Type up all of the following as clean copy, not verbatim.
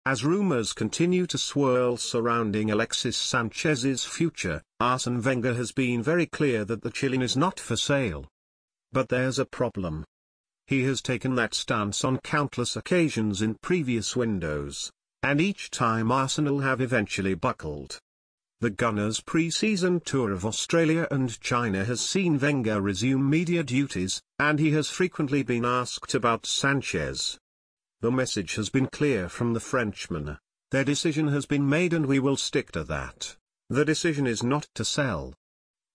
As rumors continue to swirl surrounding Alexis Sanchez's future, Arsene Wenger has been very clear that the Chilean is not for sale. But there's a problem. He has taken that stance on countless occasions in previous windows, and each time Arsenal have eventually buckled. The Gunners' pre-season tour of Australia and China has seen Wenger resume media duties, and he has frequently been asked about Sanchez. The message has been clear from the Frenchman: their decision has been made and we will stick to that. The decision is not to sell.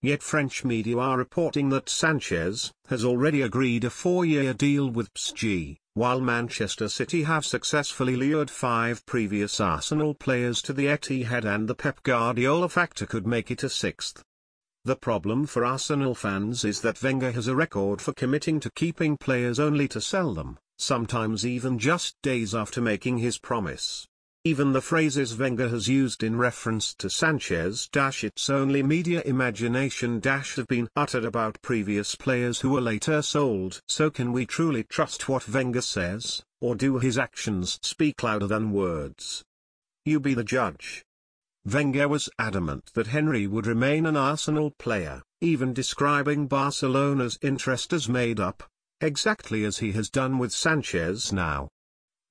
Yet French media are reporting that Sanchez has already agreed a 4-year deal with PSG, while Manchester City have successfully lured 5 previous Arsenal players to the Etihad, and the Pep Guardiola factor could make it a 6th. The problem for Arsenal fans is that Wenger has a record for committing to keeping players only to sell them, sometimes even just days after making his promise. Even the phrases Wenger has used in reference to Sanchez it's only media imagination have been uttered about previous players who were later sold. So can we truly trust what Wenger says, or do his actions speak louder than words? You be the judge. Wenger was adamant that Henry would remain an Arsenal player, even describing Barcelona's interest as made up, exactly as he has done with Sanchez now.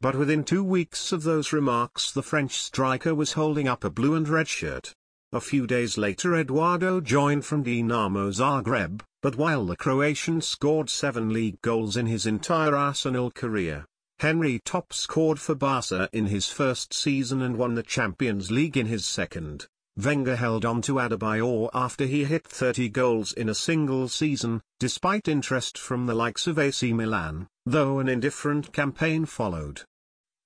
But within 2 weeks of those remarks the French striker was holding up a blue and red shirt. A few days later Eduardo joined from Dinamo Zagreb, but while the Croatian scored 7 league goals in his entire Arsenal career, Henry top scored for Barca in his first season and won the Champions League in his second. Wenger held on to Adebayor after he hit 30 goals in a single season, despite interest from the likes of AC Milan, though an indifferent campaign followed.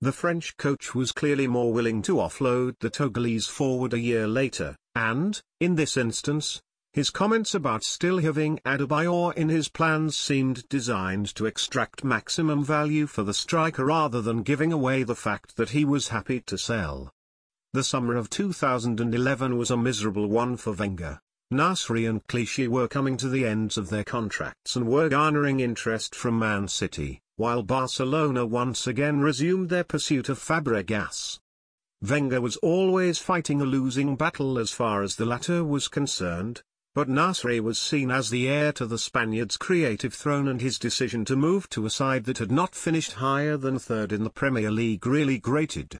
The French coach was clearly more willing to offload the Togolese forward a year later, and, in this instance, his comments about still having Adebayor in his plans seemed designed to extract maximum value for the striker rather than giving away the fact that he was happy to sell. The summer of 2011 was a miserable one for Wenger. Nasri and Clichy were coming to the ends of their contracts and were garnering interest from Man City, while Barcelona once again resumed their pursuit of Fabregas. Wenger was always fighting a losing battle as far as the latter was concerned, but Nasri was seen as the heir to the Spaniard's creative throne, and his decision to move to a side that had not finished higher than 3rd in the Premier League really grated.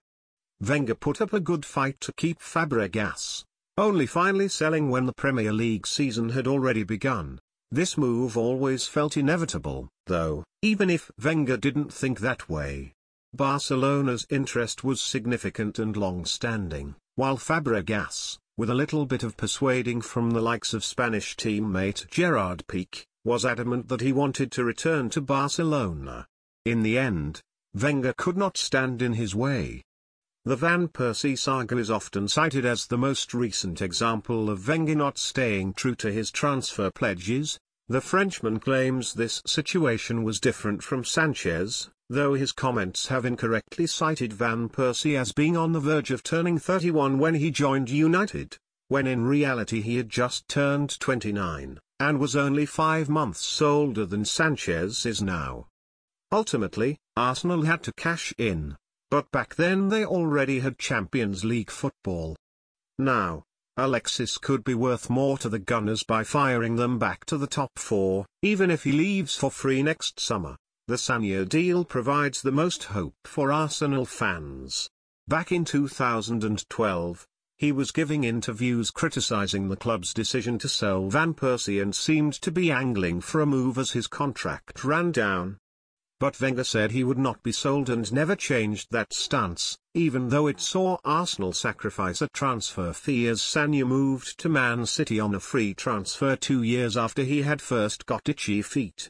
Wenger put up a good fight to keep Fabregas, only finally selling when the Premier League season had already begun. This move always felt inevitable, though, even if Wenger didn't think that way. Barcelona's interest was significant and long-standing, while Fabregas, with a little bit of persuading from the likes of Spanish teammate Gerard Piqué, was adamant that he wanted to return to Barcelona. In the end, Wenger could not stand in his way. The Van Persie saga is often cited as the most recent example of Wenger not staying true to his transfer pledges. The Frenchman claims this situation was different from Sanchez, though his comments have incorrectly cited Van Persie as being on the verge of turning 31 when he joined United, when in reality he had just turned 29, and was only 5 months older than Sanchez is now. Ultimately, Arsenal had to cash in. But back then they already had Champions League football. Now, Alexis could be worth more to the Gunners by firing them back to the top 4, even if he leaves for free next summer. The Sanchez deal provides the most hope for Arsenal fans. Back in 2012, he was giving interviews criticizing the club's decision to sell Van Persie and seemed to be angling for a move as his contract ran down. But Wenger said he would not be sold and never changed that stance, even though it saw Arsenal sacrifice a transfer fee as Sanchez moved to Man City on a free transfer 2 years after he had first got itchy feet.